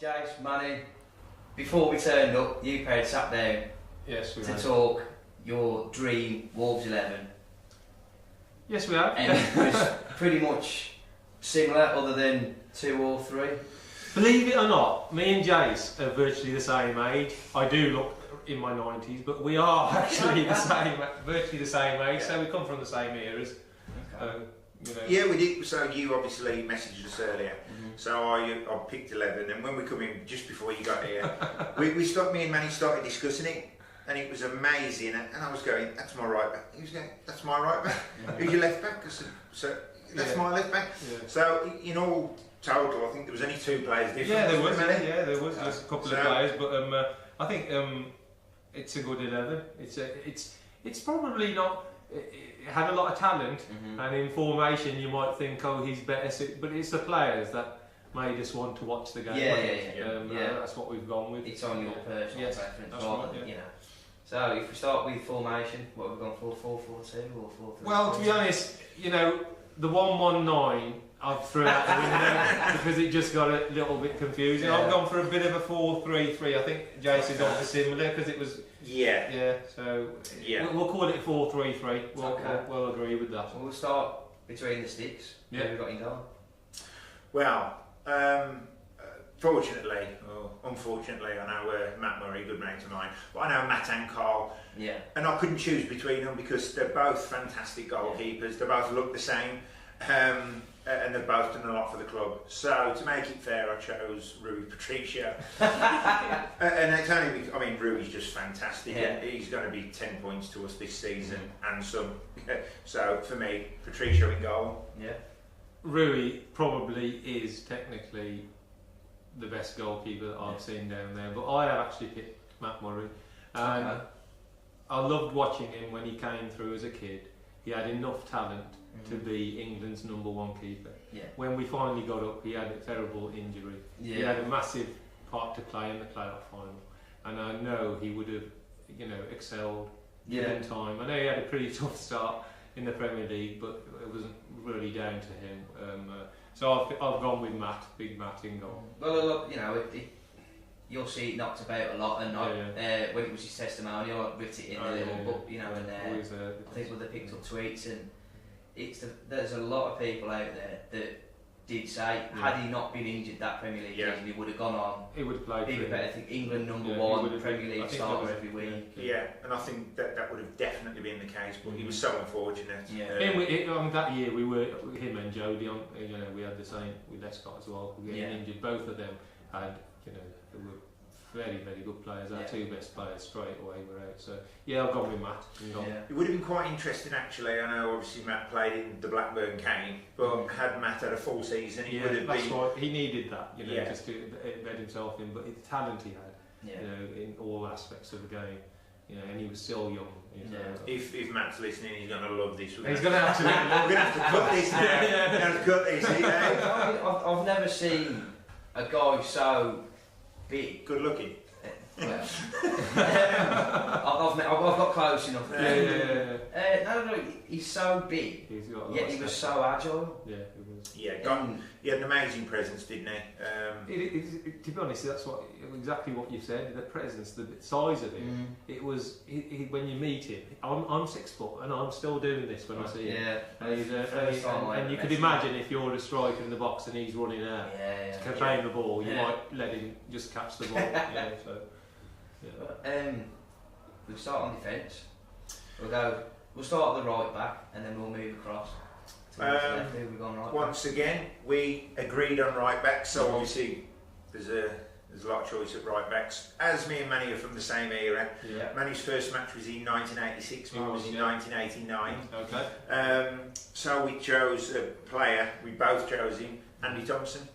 Jace, Manny, before we turned up, you paid sat down Yes, we to have. talk your dream Wolves 11. Yes, we have. And it was pretty much similar, other than 2 or 3. Believe it or not, me and Jace are virtually the same age. I do look in my 90s, but we are actually the same, virtually the same age. So we come from the same eras. Okay. You know. Yeah, we did. So you obviously messaged us earlier. So I picked 11, and when we come in just before you got here, me and Manny started discussing it, and it was amazing. And I was going, "That's my right back." He was going, "That's my right back." Who's your left back? I said, "So that's my left back." Yeah. So in all total, I think there was only 2 players different. Yeah, there was. Manny? Yeah, there was just a couple of players, but I think it's a good 11. It's probably not. It had a lot of talent, and in formation you might think, oh, he's better. But it's the players that made us want to watch the game. Yeah. That's what we've gone with. It's on your personal preference rather than, you know. So if we start with formation, what have we gone for? 4-4-2 or 4-3-3? Well, to be honest, you know, the 1-1-9 I've threw out the window because it just got a little bit confusing. Yeah. I've gone for a bit of a 4-3-3. I think Jason's gone for similar because it was. Yeah. So Yeah. we'll call it 4-3-3. We'll agree with that. So we'll start between the sticks. Yeah. Who have we got in goal? Well, fortunately, or unfortunately, I know Matt Murray, good mate of mine, but I know Matt and Carl. Yeah. And I couldn't choose between them because they're both fantastic goalkeepers. They both look the same, and they've both done a lot for the club. So to make it fair, I chose Rui Patricia. And it's only because, I mean, Rui's just fantastic. Yeah. He's going to be 10 points to us this season and some. So for me, Patricia in goal. Yeah. Rui probably is technically the best goalkeeper that I've seen down there, but I have actually picked Matt Murray. And I loved watching him when he came through as a kid. He had enough talent to be England's #1 keeper. Yeah. When we finally got up, he had a terrible injury. Yeah. He had a massive part to play in the playoff final, and I know he would have, you know, excelled given time. I know he had a pretty tough start in the Premier League, but it wasn't really down to him. So I've gone with Matt, big Matt in goal. Well, look, you know, you'll see it knocked about a lot, and when it was his testimonial, I ripped it in a little book, you know, and I think they picked up tweets, and there's a lot of people out there that did say, had he not been injured that Premier League season, he would have gone on. He would have played. Big better. I think England #1 Premier League starter every week. Yeah, and I think that would have definitely been the case, but he was so unfortunate. Yeah. That year we were him and Jody on. You know, we had the same with Lescott as well. We were injured. Both of them had, you know, they were very, very good players. Our 2 best players straight away were out. So I've gone with Matt. It would have been quite interesting actually. I know obviously Matt played in the Blackburn Cane, but had Matt had a full season, he would have been. Right. He needed that, you know, just to embed himself in. But the talent he had, you know, in all aspects of the game, you know, and he was still young. If Matt's listening, he's going to love this. He's going to absolutely love. We're going to have to cut this now. We're going to have to cut this. I've never seen a guy so big. Good looking. Well, I've got close enough. No, he's so big. Yet he was so agile. Yeah, he was. Yeah, he had an amazing presence, didn't he? To be honest, that's exactly what you said. The presence, the size of him. It was when you meet him. I'm 6 foot, and I'm still doing this when I see him. And you could imagine if you're a striker in the box and he's running out to claim the ball, you might let him just catch the ball. We'll start on defence. We'll start at the right back, and then we'll move across. We've gone right once again, we agreed on right backs, so obviously there's a lot of choice at right backs. As me and Manny are from the same era, Manny's first match was in 1986, mine was in 1989. Okay. So we chose a player, we both chose him, Andy Thompson.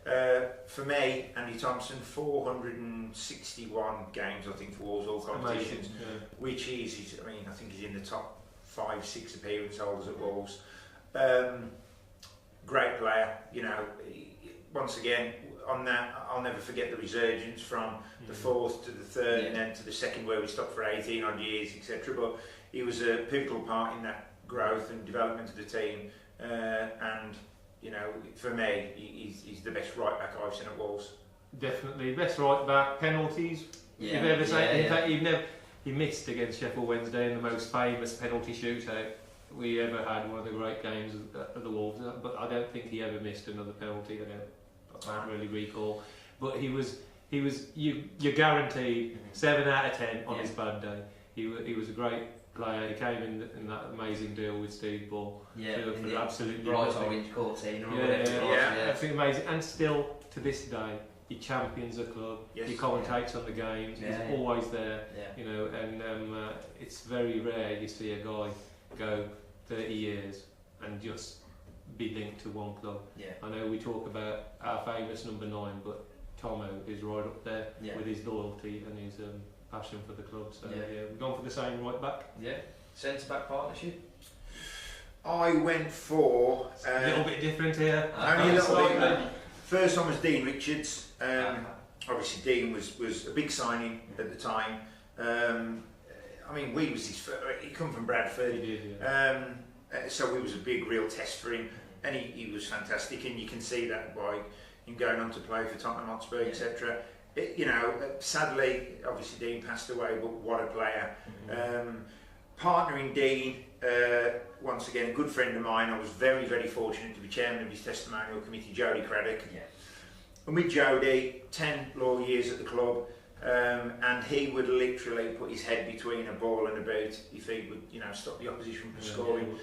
For me, Andy Thompson, 461 games, I think, for Wolves, all competitions, which is, I think he's in the top 5-6 appearance holders at Wolves. Great player, you know. Once again, on that, I'll never forget the resurgence from the 4th to the 3rd and then to the 2nd, where we stopped for 18 odd years, etc. But he was a pivotal part in that growth and development of the team, and you know, for me, he's the best right back I've seen at Wolves. definitely. Best right back, penalties. You've ever seen. In fact, he missed against Sheffield Wednesday in the most famous penalty shootout we ever had, one of the great games of the Wolves. But I don't think he ever missed another penalty. I can't really recall. But he was you're guaranteed 7 out of 10 on his bad day. He was a great player. He came in that amazing deal with Steve Ball. For absolutely bright orange cortina. Absolutely amazing. And still to this day, he champions the club. He commentates on the games. He's always there. You know, and it's very rare you see a guy go 30 years and just be linked to one club. I know we talk about our famous number 9, but Tomo is right up there with his loyalty and his passion for the club. So we've gone for the same right back. Centre back partnership. I went for a little bit different here. Only a little bit. First one was Dean Richards. Obviously, Dean was a big signing at the time. I mean, we was his first. He come from Bradford. He did, so we was a big, real test for him, and he was fantastic. And you can see that by him going on to play for Tottenham Hotspur, etc. You know, sadly, obviously Dean passed away, but what a player. Partnering Dean, once again, a good friend of mine. I was very, very fortunate to be chairman of his testimonial committee, Jody Craddock. And with Jody, 10 long years at the club, and he would literally put his head between a ball and a boot if he would, you know, stop the opposition from scoring.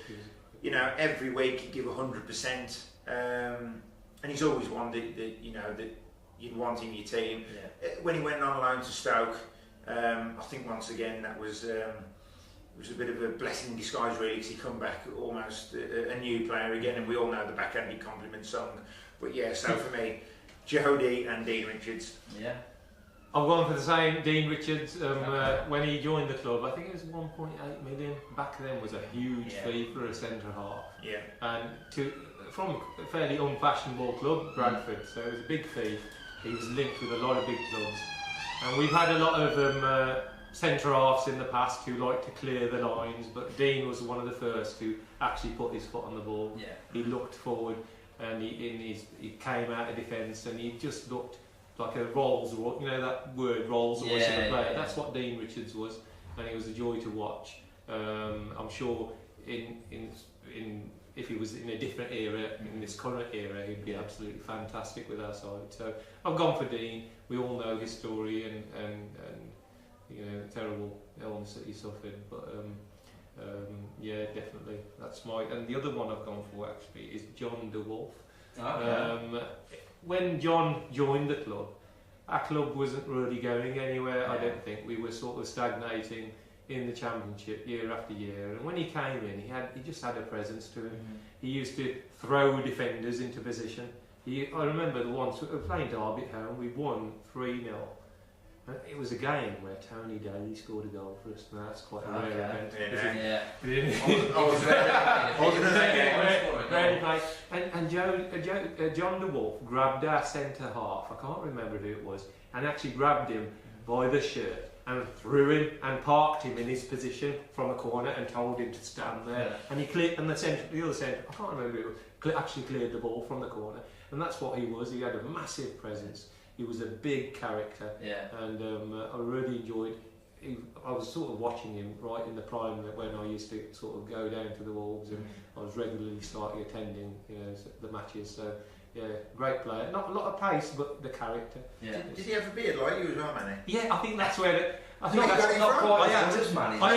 You know, every week he'd give 100%, and he's always wanted that, you know, that you'd want in your team. When he went on loan to Stoke, I think once again that was it was a bit of a blessing in disguise, really, because he come back almost a new player again, and we all know the backhanded compliment song. But so for me, Jody and Dean Richards. I've gone for the same. Dean Richards, when he joined the club, I think it was 1.8 million. Back then was a huge fee for a centre half. And from a fairly unfashionable club, Bradford, so it was a big fee. He was linked with a lot of big clubs. And we've had a lot of centre-halves in the past who like to clear the lines, but Dean was one of the first who actually put his foot on the ball. He looked forward, and he came out of defence, and he just looked like a Rolls Royce, you know that word, Rolls Royce in a player. That's what Dean Richards was, and he was a joy to watch. I'm sure if he was in a different era, in this current era, he'd be absolutely fantastic with our side. So I've gone for Dean. We all know his story and you know, terrible illness that he suffered, but definitely that's my. And the other one I've gone for actually is John DeWolf. When John joined the club, our club wasn't really going anywhere. I don't think. We were sort of stagnating in the Championship year after year. And when he came in, he just had a presence to him. He used to throw defenders into position. I remember the once playing Derby at home, we won 3-0. It was a game where Tony Daly scored a goal for us, and that's quite a rare event. And John DeWolf grabbed our centre half, I can't remember who it was, and actually grabbed him by the shirt and threw him and parked him in his position from a corner and told him to stand there. And he cleared, and the other centre, I can't remember who it was, actually cleared the ball from the corner. And that's what he was. He had a massive presence. He was a big character, and I really enjoyed. I was sort of watching him right in the prime when I used to sort of go down to the Wolves, and I was regularly starting attending, you know, the matches. So great player. Not a lot of pace, but the character. Did he have a beard like you as well, Manny? Yeah, I think that's where. I think that's not quite as good as Manny. I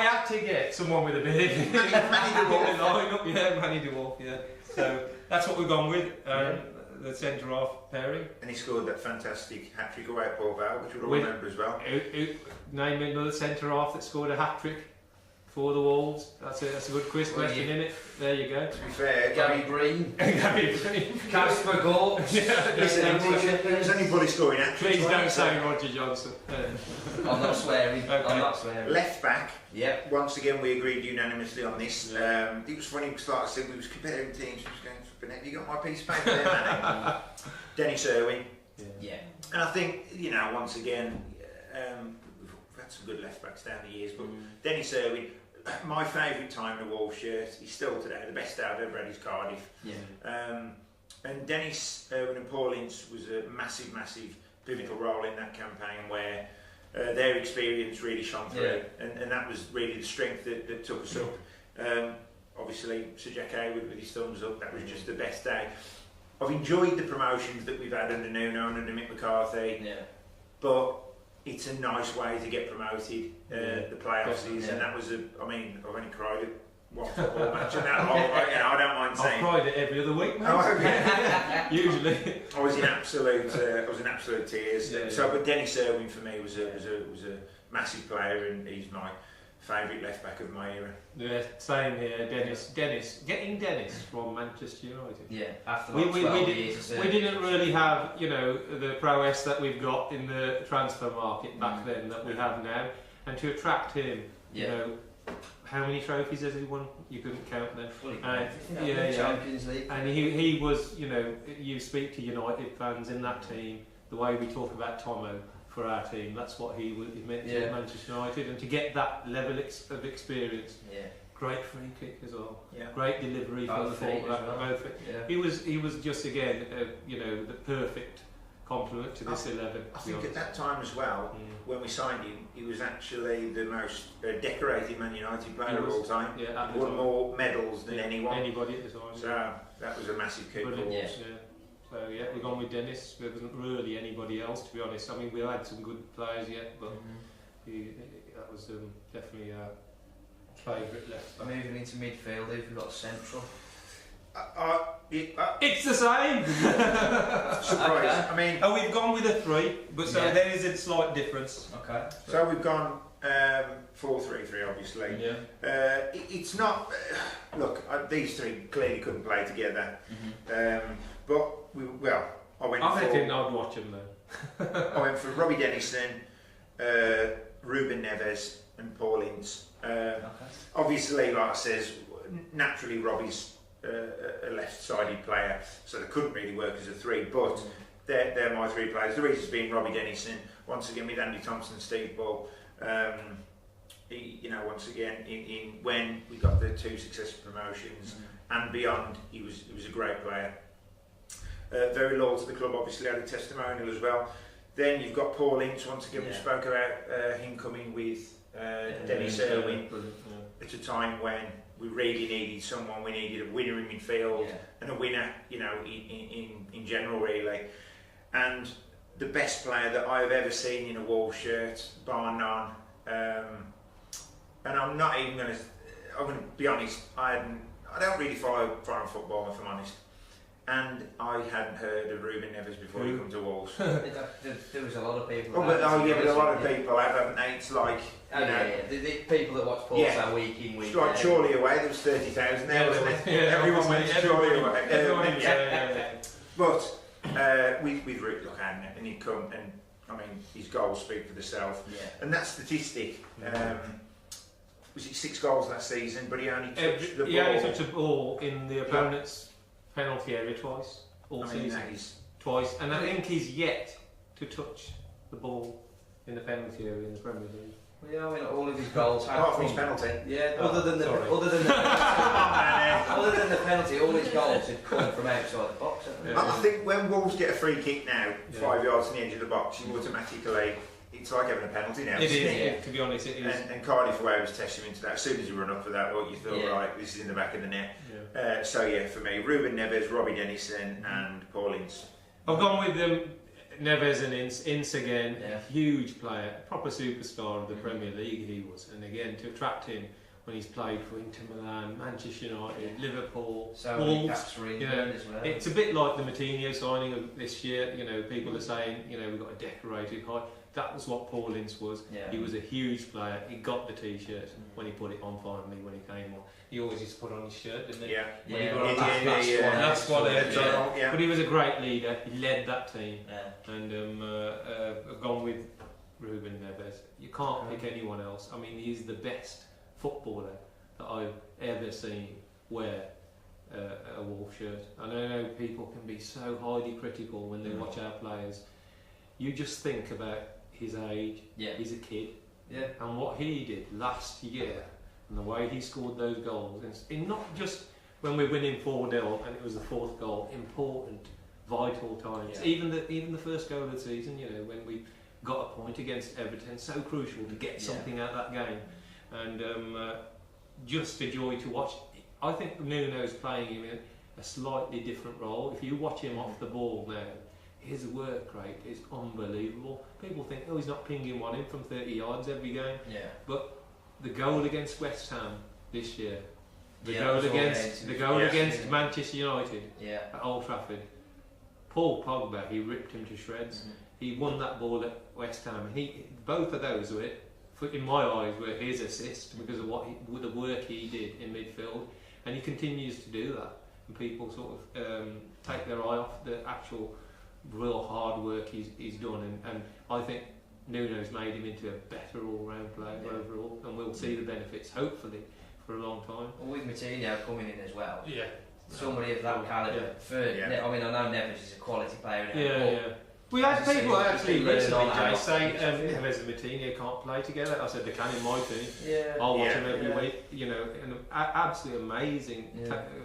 had to get someone with a beard. Manny DeWolf. Manny DeWolf. Yeah. So that's what we've gone with. The centre-half pairing. And he scored that fantastic hat-trick away at Paul Vale, which we'll all remember as well. Name another centre-half that scored a hat-trick for the Wolves. That's a good quiz question, isn't it? There you go. To be fair, Gary Green. Casper Gore. Listen, there's anybody scoring hat-tricks. Please don't say Roger Johnson. I'm not swearing. Okay. I'm not swearing. Left back. Once again, we agreed unanimously on this. It was funny because, like I said, we was comparing teams. We was going, have you got my piece of paper there, Manny? Dennis Irwin. And I think, you know, once again, we've had some good left backs down the years, but Dennis Irwin, my favourite time in a Wolves shirt, he's still today the best I've ever had is Cardiff. And Dennis Irwin and Paul Ince was a massive pivotal role in that campaign where their experience really shone through, and that was really the strength that took us up. Obviously, Sir Jack Hayward with his thumbs up, that was just the best day. I've enjoyed the promotions that we've had under Nuno and under Mick McCarthy, but it's a nice way to get promoted, the playoffs is, and that was I've only cried at one football match and that, I don't mind saying. I've cried it every other week, mate. Usually. I was in absolute tears. But Dennis Irwin for me was a massive player, and he's my favourite left back of my era. Yeah, same here. Getting Dennis from Manchester United. Yeah, after like 12 years. We didn't really have, the prowess that we've got in the transfer market back then that we have now, and to attract him, how many trophies has he won? You couldn't count them. Champions League. And he was, you speak to United fans in that team, the way we talk about Tomo for our team, that's what he meant to Manchester United, and to get that level of experience. Great free kick as well. Great delivery from the fullback. He was just again, the perfect complement to this 11. I think at that time as well, when we signed him, he was actually the most decorated Man United player of all time. He won more medals than anybody at the time. So that was a massive coup for us. So we've gone with Dennis. There wasn't really anybody else, to be honest. I mean, we had some good players yet, but that was definitely our favourite left. Moving into midfield, we've got central. It's the same. Surprise! I mean, we've gone with a 3, but so there is a slight difference. Okay. So we've gone 4-3-3, obviously. It's not. Look, these three clearly couldn't play together. But I reckon I'd watch them though. I went for Robbie Dennison, Ruben Neves, and Paul Ince. Obviously, like I says, naturally Robbie's a left-sided player, so they couldn't really work as a 3. But they're my 3 players. The reason's being Robbie Dennison, once again with Andy Thompson, Steve Bull. Once again, when we got the 2 successive promotions and beyond, he was a great player. Very loyal to the club, obviously had a testimonial as well. Then you've got Paul Ince, once again we spoke about him coming with Dennis Irwin at a time when we really needed someone. We needed a winner in midfield and a winner, in general really. And the best player that I've ever seen in a Wolves shirt, bar none. And I'm not even going to. I'm going to be honest. I don't really follow foreign football, if I'm honest. And I hadn't heard of Ruben Neves before he come to Wolves. There was a lot of people. But a lot of people haven't they? It's like the people that watch Pulsar week in week. It's like Chorley away. There was 30,000 there, wasn't it? Everyone went to Chorley away. But we'd really look at him, and he'd come, and I mean his goals speak for themselves. And that statistic. Was it 6 goals last season? But he only touched the ball. He only touched the ball in the opponent's penalty area twice, season. Twice, and I think he's yet to touch the ball in the penalty area in the Premier League. Well, all of his goals apart from his penalty. Other than the penalty, all his goals had come from outside the box. I think when Wolves get a free kick now, 5 yards from the edge of the box, you automatically. It's like having a penalty now. It is, to be honest, it is. And Cardiff away was testing into that. As soon as you run up for that, you thought, right, this is in the back of the net. For me, Ruben Neves, Robbie Dennison, and Paul Ince. I've gone with Neves and Ince. Ince again, huge player, proper superstar of the Premier League he was. And again, to attract him when he's played for Inter Milan, Manchester United, Liverpool, Wolves. It's a bit like the Moutinho signing of this year. People are saying, we've got a decorated high. That was what Paul Ince was. He was a huge player. He got the T-shirt when he put it on finally, when he came on. He always used to put on his shirt, didn't he? That's what But he was a great leader. He led that team. And I've gone with Ruben Neves. You can't pick anyone else. I mean, he's the best footballer that I've ever seen wear a Wolf shirt. I know people can be so highly critical when they watch our players. You just think about his age. He's a kid. And what he did last year, and the way he scored those goals, in not just when we're winning 4-0 and it was the fourth goal, important, vital times. Yeah. Even the first goal of the season, you know, when we got a point against Everton, so crucial to get something out of that game. And just a joy to watch. I think Nuno's playing him in a slightly different role. If you watch him off the ball now, his work rate is unbelievable. People think, oh, he's not pinging one in from 30 yards every game. Yeah. But the goal against West Ham this year, the goal against Manchester United at Old Trafford, Paul Pogba, he ripped him to shreds. Mm-hmm. He won that ball at West Ham. Both of those were, in my eyes, were his assist because of the work he did in midfield, and he continues to do that. And people sort of take their eye off the actual real hard work he's done, and I think Nuno's made him into a better all-round player overall, and we'll see the benefits hopefully for a long time. Well, with Moutinho coming in as well, somebody of that calibre. I mean, I know Neves is a quality player. We had people actually recently, Jay, say Neves and Moutinho can't play together. I said they can in my team. I'll watch them every week. You know, and absolutely amazing,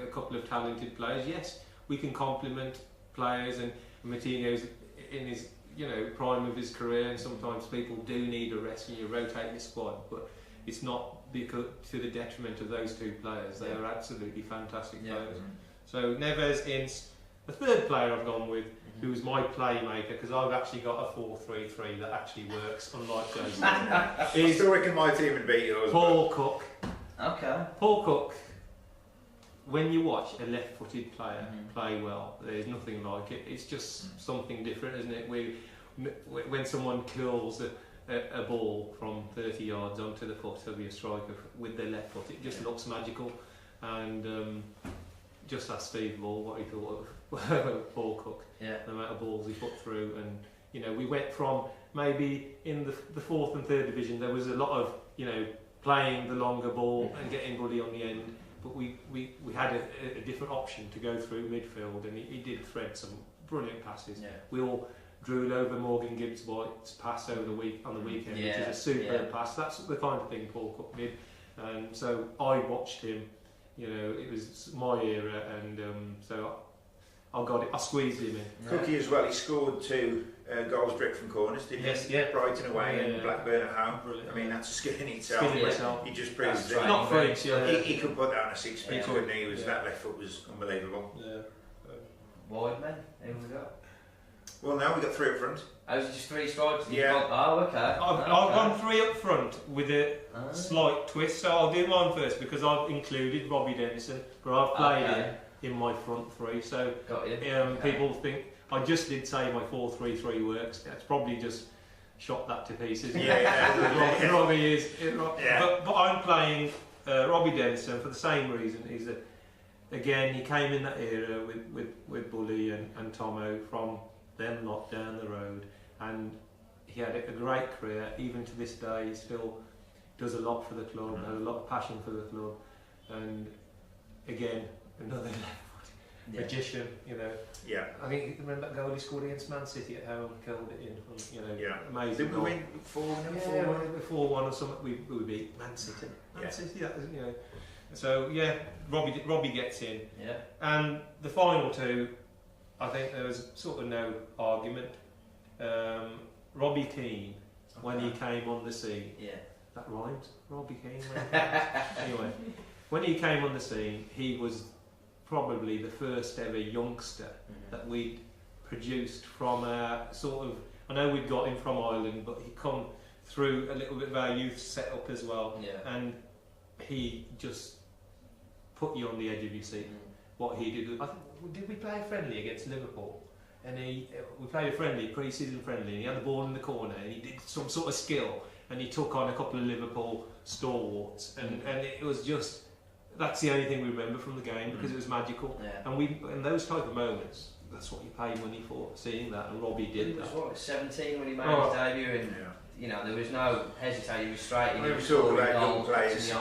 a couple of talented players. Yes, we can complement players, and Moutinho's in his prime of his career, and sometimes people do need a rest and you rotate your squad, but it's not because to the detriment of those two players. They are absolutely fantastic players. So Neves is the third player I've gone with, who's my playmaker, because I've actually got a 4-3-3 that actually works, unlike Jason. I still reckon my team would beat yours. Paul Cook. Okay. Paul Cook. When you watch a left-footed player play well, there's nothing like it. It's just something different, isn't it? When someone curls a ball from 30 yards onto the foot of your striker with their left foot, it just looks magical. And just ask Steve Ball what he thought of Paul Cook. The amount of balls he put through, and we went from maybe in the fourth and third division there was a lot of playing the longer ball and getting Buddy on the end. But we had a different option to go through midfield, and he did thread some brilliant passes. We all drooled over Morgan Gibbs-White's pass on the weekend, which is a superb pass. That's the kind of thing Paul Cook did, and so I watched him. It was my era, and so I squeezed him in. Cookie as well. He scored 2 goals direct from corners, didn't he? Brighton away and Blackburn at home. Brilliant. I mean, that's a skill in itself. He just proves that not French. He could put that on a six-piece, couldn't he? That left foot was unbelievable. Wide men, who we got? Well, now we've got 3 up front. Oh, is it just 3 strikers? Okay. I've gone 3 up front with a slight twist, so I'll do mine first because I've included Robbie Denison, but I've played him in my front 3. So people think I just did say my 4-3-3 works. That's probably just shot that to pieces. Robbie is. But I'm playing Robbie Denison for the same reason. Again, he came in that era with Bully and Tomo from them lot down the road, and he had a great career. Even to this day, he still does a lot for the club, has a lot of passion for the club, and again, another magician. I think remember that goal he scored against Man City at home, curled it in. Amazing. Did we win 4-1? 4-1 or something. We beat Man City. City. That was, So Robbie gets in. And the final 2. I think there was sort of no argument. Robbie Keane, when he came on the scene, that rhymes. Robbie Keane. Anyway, when he came on the scene, he was probably the first ever youngster that we'd produced from a sort of. I know we'd got him from Ireland, but he come through a little bit of our youth setup as well, and he just put you on the edge of your seat. What he did, did we play a friendly against Liverpool? And we played a friendly, pre-season friendly, and he had the ball in the corner, and he did some sort of skill, and he took on a couple of Liverpool stalwarts, and it was just, that's the only thing we remember from the game because it was magical. And in those type of moments, that's what you pay money for, seeing that, and Robbie did that. He was 17 when he made his debut, and there was no hesitating, he was straight. We talk about young players,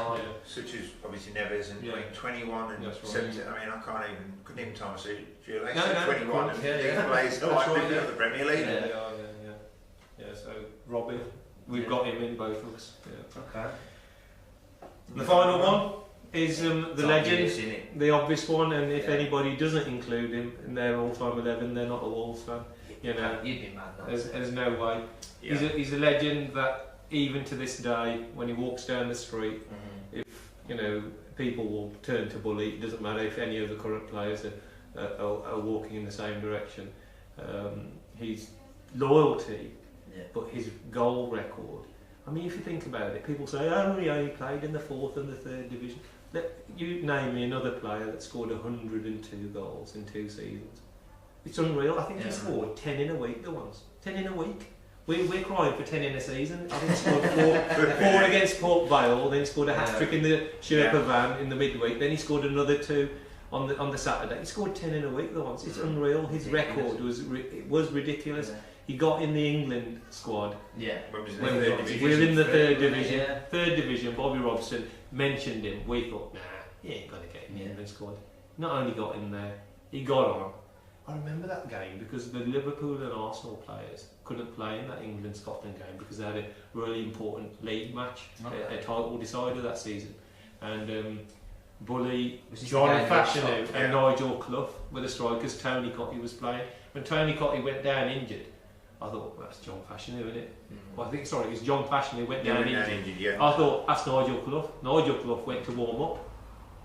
such as obviously Neves and 21 and 17. I mean, couldn't even time a duration. 21 and these players like the Premier League. So Robbie, we've got him in both of us. Okay. The final one is the legend, the obvious one, and if anybody doesn't include him in their all-time 11, they're not a Wolves fan. You know, you'd be mad. There's no way. Yeah. He's a legend that even to this day, when he walks down the street, if you know, people will turn to Bully. It doesn't matter if any of the current players are walking in the same direction. His loyalty, but his goal record. I mean, if you think about it, people say, "Oh, yeah, he played in the 4th and the 3rd division." You name me another player that scored 102 goals in 2 seasons. It's unreal. I think he scored 10 in a week. 10 in a week. We're crying for 10 in a season. I think he scored 4 against Port Vale, then he scored a hat-trick in the Sherpa van in the midweek, then he scored another 2 on the Saturday. He scored 10 in a week the once. It's unreal. His record was ridiculous. Yeah. He got in the England squad. Yeah. We're in the 3rd division. Yeah. 3rd division, Bobby Robson mentioned him. We thought, nah, he ain't going to get in the England squad. Not only got in there, he got on. I remember that game because the Liverpool and Arsenal players couldn't play in that England-Scotland game because they had a really important league match, a title decider that season. And Bully, John Fashanu and Nigel Clough were the strikers. Tony Cottee was playing. When Tony Cottee went down injured, I thought, well, that's John Fashanu, isn't it? Well, I think, sorry, it was John Fashanu who went down injured. I thought, that's Nigel Clough. Nigel Clough went to warm up,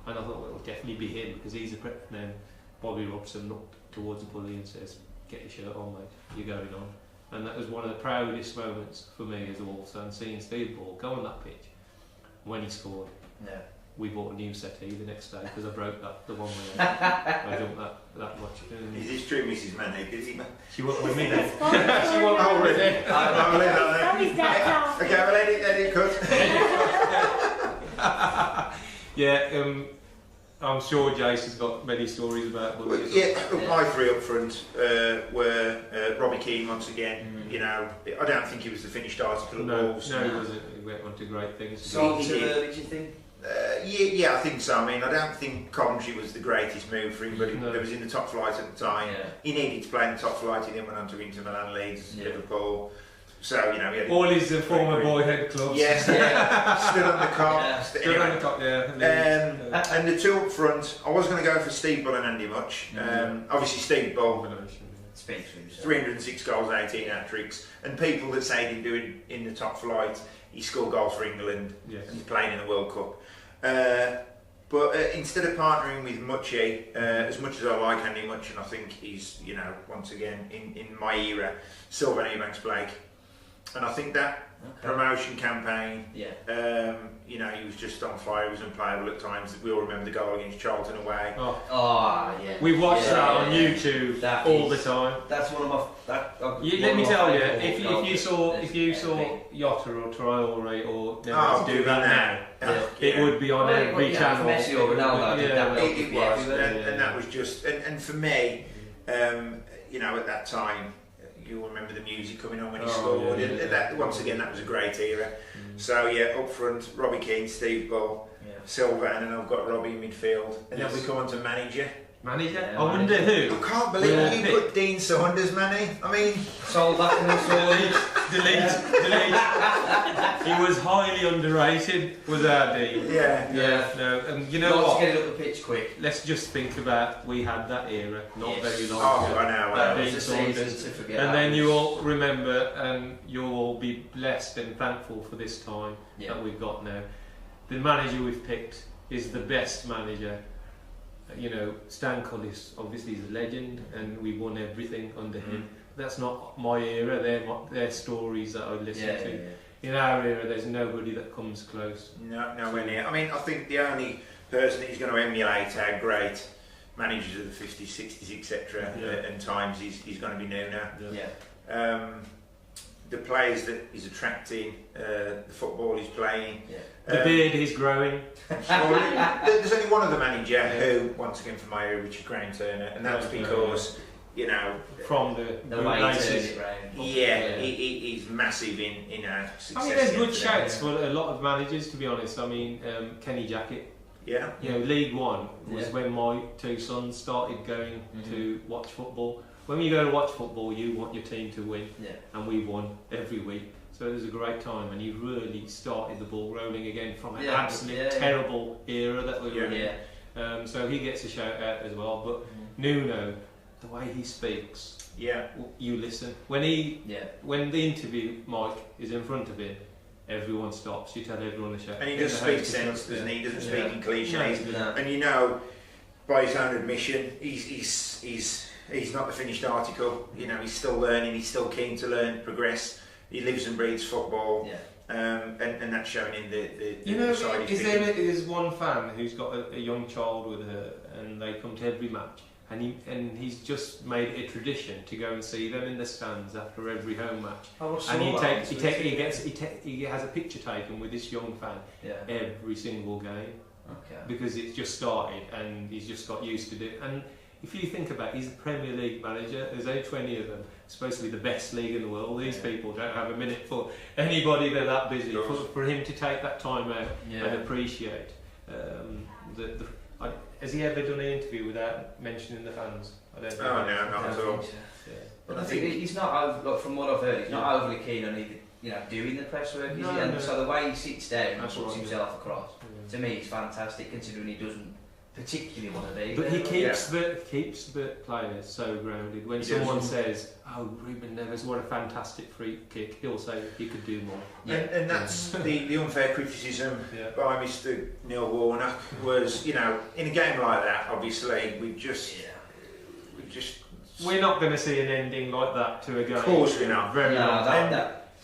and I thought, well, it'll definitely be him because he's a prep. And then Bobby Robson looked towards the Bully and says, "Get your shirt on, mate, you're going on." And that was one of the proudest moments for me as a Wolves fan, seeing Steve Ball go on that pitch when he scored. Yeah. We bought a new settee the next day because I broke the one we had. I jumped that much. Is this true, Mrs. Manny? She wasn't with me then. She wasn't already. I'll leave that there. Okay, well, edit cut. Yeah, I'm sure Jace has got many stories about Bully. My 3 up front were Robbie Keane once again. You know, I don't think he was the finished article of Wolves. No, he wasn't. He went on to great things. So too early, do you think? Yeah, I think so. I mean, I don't think Coventry was the greatest move for him, but he was in the top flight at the time. Yeah. He needed to play in the top flight. He then went on to Inter Milan, Leeds, Liverpool. So, you know, he had all his former boyhood clubs. Yes, stood on the cop. Stood on the cop, And the 2 up front, I was going to go for Steve Bull and Andy Much. Obviously, Steve Bull, 306 goals, 18 hat-tricks. And people that say he didn't do it in the top flight, he scored goals for England and he's playing in the World Cup. But instead of partnering with Muchie, as much as I like Andy Much, and I think he's, you know, once again, in my era, Sylvan Ebanks-Blake. And I think that promotion campaign, you know, he was just on fire, he was unplayable at times. We all remember the goal against Charlton away. We watched that on YouTube all the time. That's one of my... let me tell you, if you saw Yotta or Traore or do that now, it would be on every channel. Messi or Ronaldo did that. It was, and that was just... And for me, you know, at that time, you'll remember the music coming on when he scored. That, once again, that was a great era. So up front, Robbie Keane, Steve Bull, Sylvan, and I've got Robbie in midfield. And then we come on to manager. Manager? I wonder who. I can't believe you put Dean Saunders, Manny. I mean, sold that in the delete. He was highly underrated, was our Dean. No, and you know what? Let's get it up the pitch quick. Let's just think about we had that era not very long ago. I know. Dean Saunders. And then you all remember, and you'll all be blessed and thankful for this time that we've got now. The manager we've picked is the best manager. You know, Stan Cullis obviously is a legend, and we won everything under him. That's not my era. They're stories that I listen to. Yeah. In our era, there's nobody that comes close. Nowhere near. I mean, I think the only person that is going to emulate our great managers of the 50s, 60s, etc. And times is going to be Nuno. The players that he's attracting, the football he's playing. The beard he's growing. There's only one other manager who, once again from my area, which is Graham Turner, and that's because, you know... From the way he turns it round. He's massive in our success. I mean, there's good shouts for a lot of managers, to be honest. I mean, Kenny Jackett. Yeah. You know, League One was when my 2 sons started going to watch football. When you go to watch football, you want your team to win, and we won every week. So it was a great time, and he really started the ball rolling again from an absolute terrible era that we were in. So he gets a shout out as well. But Nuno, the way he speaks, you listen. When the interview mic is in front of him, everyone stops. You tell everyone to shout. And he does speak sense, doesn't he? He doesn't speak in cliches. No. And you know, by his own admission, he's not the finished article. You know, he's still learning. He's still keen to learn, progress. He lives and breathes football. And that's shown in the side. There's one fan who's got a young child with her, and they come to every match, and he's just made it a tradition to go and see them in the stands after every home match. And he has a picture taken with this young fan every single game. Okay. Because it's just started and he's just got used to it. And if you think about it, he's a Premier League manager. There's only 20 of them. It's supposed to be the best league in the world. These people don't have a minute for anybody. They're that busy. For him to take that time out and appreciate. Has he ever done an interview without mentioning the fans? I don't know. Oh no, not at all. But I think he's not. Like, from what I've heard, he's not overly keen on doing the press work. So the way he sits down and puts himself across, to me, it's fantastic. Considering he doesn't particularly want to be. But he keeps the players so grounded. When someone says, "Oh, Ruben Neves, what a fantastic free kick," he'll say he could do more. And that's the unfair criticism by Mr. Neil Warnock was, in a game like that, obviously we're not going to see an ending like that to a game. Of course we're not.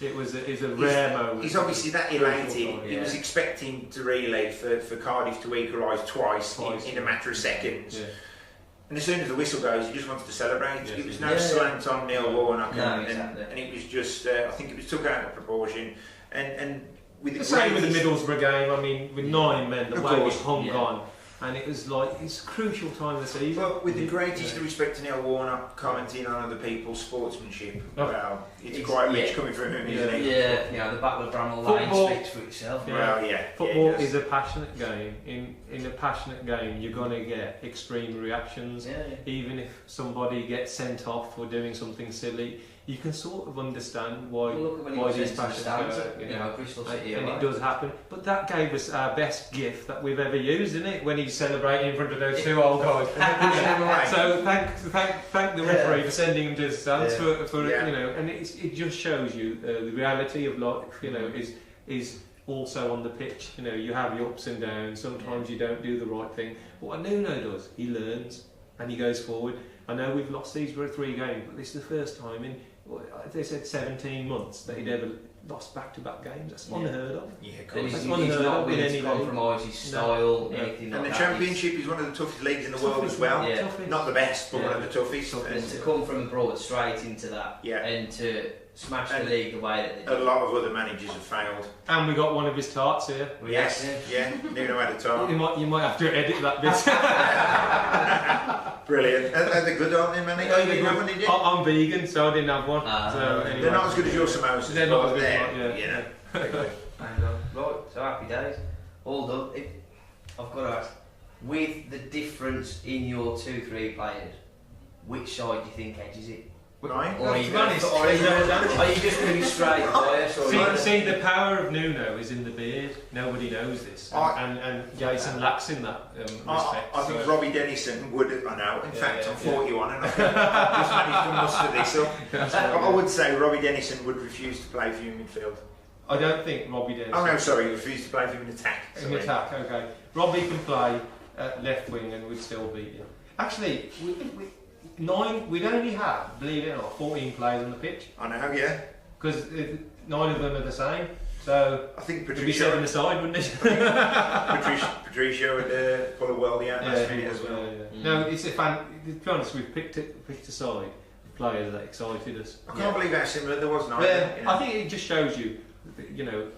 It was a rare moment. He's obviously that elated. He was expecting to relay for Cardiff to equalise twice in a matter of seconds. Yeah. And as soon as the whistle goes, he just wanted to celebrate. Yes, it was no slant on Neil Warnock, and it was just. I think it was took out of proportion. And with the same with the Middlesbrough game. I mean, with 9 men, the way it was hung on. And it was like, it's a crucial time of the season. But with the greatest respect to Neil Warnock commenting on other people's sportsmanship, well, it's quite rich coming from him, isn't it? Yeah, the Battle of Bramall Lane speaks for itself. Football is a passionate game. In a passionate game, you're going to get extreme reactions. Even if somebody gets sent off for doing something silly, you can sort of understand why these passions Crystal City, and it does happen. But that gave us our best gift that we've ever used, isn't it? When he's celebrating in front of those 2 old guys. So thank the referee for sending him to the stands and it just shows you the reality of life. Is also on the pitch. You have your ups and downs. Sometimes you don't do the right thing. But what Nuno does, he learns and he goes forward. I know we've lost these 3 games, but this is the first time in, they said 17 months that he'd ever lost back-to-back games. That's unheard of. Yeah, he's not willing to compromise his style, anything like that. And the Championship is one of the toughest leagues in the world as well. Not the best, but one of the toughest. And to come from abroad straight into that, and to smash the league the way that they did. A lot of other managers have failed. And we got one of his tarts here. Yes, Nuno had a tart. You might have to edit that bit. Brilliant. Are they good, aren't they, Manny? Oh, you didn't have one, did you? I'm vegan, so I didn't have one. Anyway. They're not as good as your samosas. They're not as good Very good. Right, so happy days. All done. I've got to ask, with the difference in your 2-3 players, which side do you think edges it? Right. Or are you just going to be straight bias? See, the power of Nuno is in the beard. Nobody knows this, and Jason lacks in that respect. I think Robbie Dennison would. I know. In fact, I'm 41 and I've just managed to muster this up. I would say Robbie Dennison would refuse to play for you in midfield. I don't think Robbie Dennison. Oh no, sorry, refuse to play for you in attack. In attack, okay. Robbie can play left wing and would still beat you. Actually, we'd only have, believe it or not, 14 players on the pitch. I know, yeah. Because 9 of them are the same. So I think Patricia would be 7 aside, wouldn't it? Patricia would pull a worldie out last minute as well. No, it's a fan. To be honest, we've picked a side of players that excited us. I can't believe how similar there was. I think it just shows you,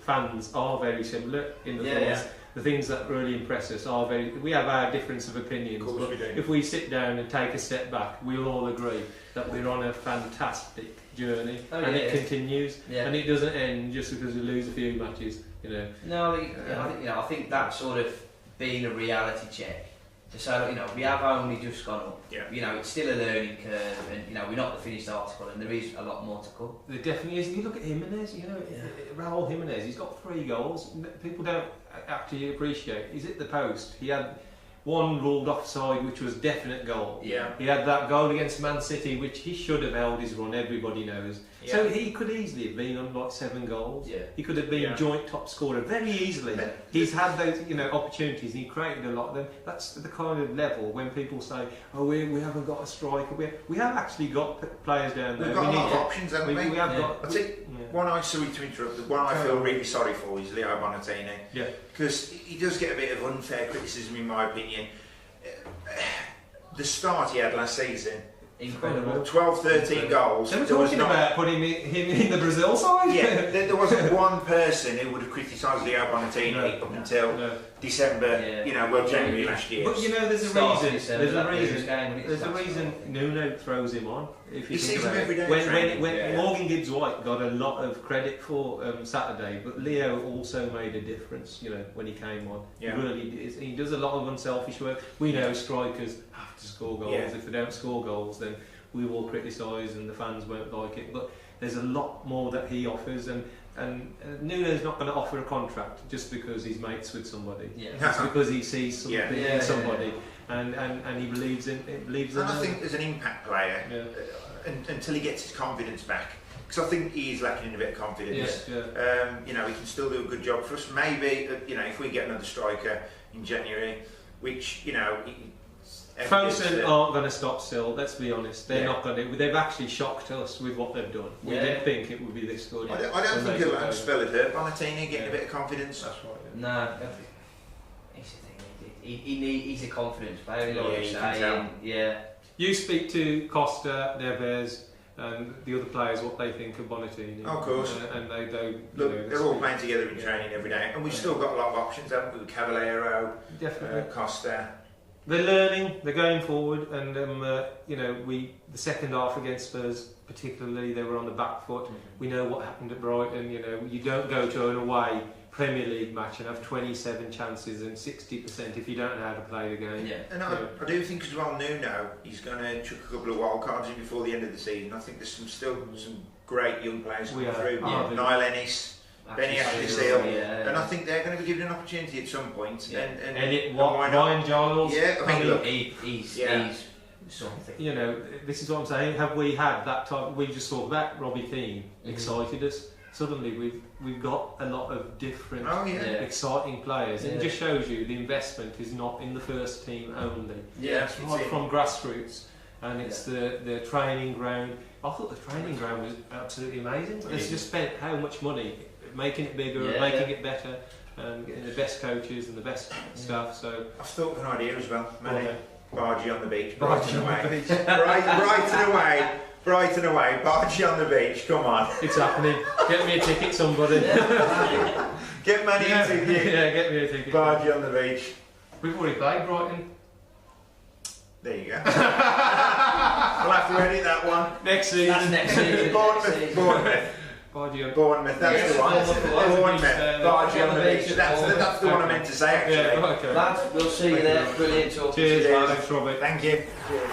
fans are very similar in the things. The things that really impress us are we have our difference of opinions, but if we sit down and take a step back, we'll all agree that we're on a fantastic journey, it continues, and it doesn't end just because we lose a few matches. No, I think that sort of being a reality check to say, look, you know, we have only just gone up. Yeah. You know, it's still a learning curve, and you know, we're not the finished article, and there is a lot more to come. There definitely is. You look at Jimenez, you know, Raul Jimenez. He's got 3 goals. People don't actually appreciate. He's at the post. He had one ruled offside, which was definite goal. Yeah. He had that goal against Man City, which he should have held his run. Everybody knows. Yeah. So he could easily have been on like 7 goals. Yeah. He could have been joint top scorer very easily. He's had those, you know, opportunities. And he created a lot of them. That's the kind of level when people say, "Oh, we haven't got a striker." We have actually got players down there. We've got a lot of options, haven't we? We have got. I think one I sorry to interrupt. The one I feel really sorry for is Leo Bonatini. Yeah. Because he does get a bit of unfair criticism, in my opinion. The start he had last season. Incredible. 12, 13 goals. They were talking about putting him in the Brazil side. Yeah, there wasn't one person who would have criticised Leo Bonatini up until December, you know, well, January last year. But you know, there's a reason Nuno throws him on. If you he think sees about him every day. When Morgan Gibbs-White got a lot of credit for Saturday, but Leo also made a difference, you know, when he came on. Yeah. He does a lot of unselfish work. We know strikers have to score goals. Yeah. If they don't score goals, then we will criticise and the fans won't like it. But there's a lot more that he offers, and Nuno's not going to offer a contract just because he's mates with somebody. Yeah. It's because he sees something in somebody. And he believes in it. And I think as an impact player, until he gets his confidence back, because I think he is lacking in a bit of confidence. You know, he can still do a good job for us. Maybe, you know, if we get another striker in January, which, you know, Fosun aren't going to stop still. Let's be honest, they're not going to. They've actually shocked us with what they've done. We didn't think it would be this good. I don't think he'll spell it hurt Bonatini getting a bit of confidence. That's right. No. It's the thing. He's a confidence player. You speak to Costa, Neves, and the other players what they think of Bonatini. Of course. And they don't. Look, they're all playing together in training every day, and we've still got a lot of options, haven't we? With Caballero, Costa. They're learning. They're going forward, and you know, the second half against Spurs, particularly, they were on the back foot. We know what happened at Brighton. You know, you don't go to an away Premier League match and have 27 chances and 60% if you don't know how to play the game. Yeah. And I do think as well, Nuno, he's going to chuck a couple of wild cards in before the end of the season. I think there's some great young players coming through. Niall Ennis, Benny Ashley-Seal, and I think they're going to be given an opportunity at some point. And Ryan Giles. Yeah, I mean, look, he's something. You know, this is what I'm saying. Have we had that time? We just saw that Robbie Keane excited us. Suddenly we've got a lot of different exciting players. It just shows you the investment is not in the first team only. Yeah, it's right from grassroots, and it's the training ground. I thought the training ground was absolutely amazing. But they've just spent how much money making it bigger and making it better, and getting the best coaches and the best staff. So I've thought of an idea as well, Manny. Bargee on the beach, Brighton away. Brighton away, Bargee on the beach, come on. It's happening. Get me a ticket, somebody. Get Manny a ticket. Yeah, get me a ticket. Bargee on the beach. We've already played Brighton. There you go. We'll have to edit that one. Next season. That's next season. Bournemouth. Bournemouth, that's the one. Bournemouth, Bargee on the beach. That's the one I meant to say, actually. Yeah, okay. Lads, we'll see you there. Brilliant talking. Cheers, Alex, Robert. Thank you. Cheers.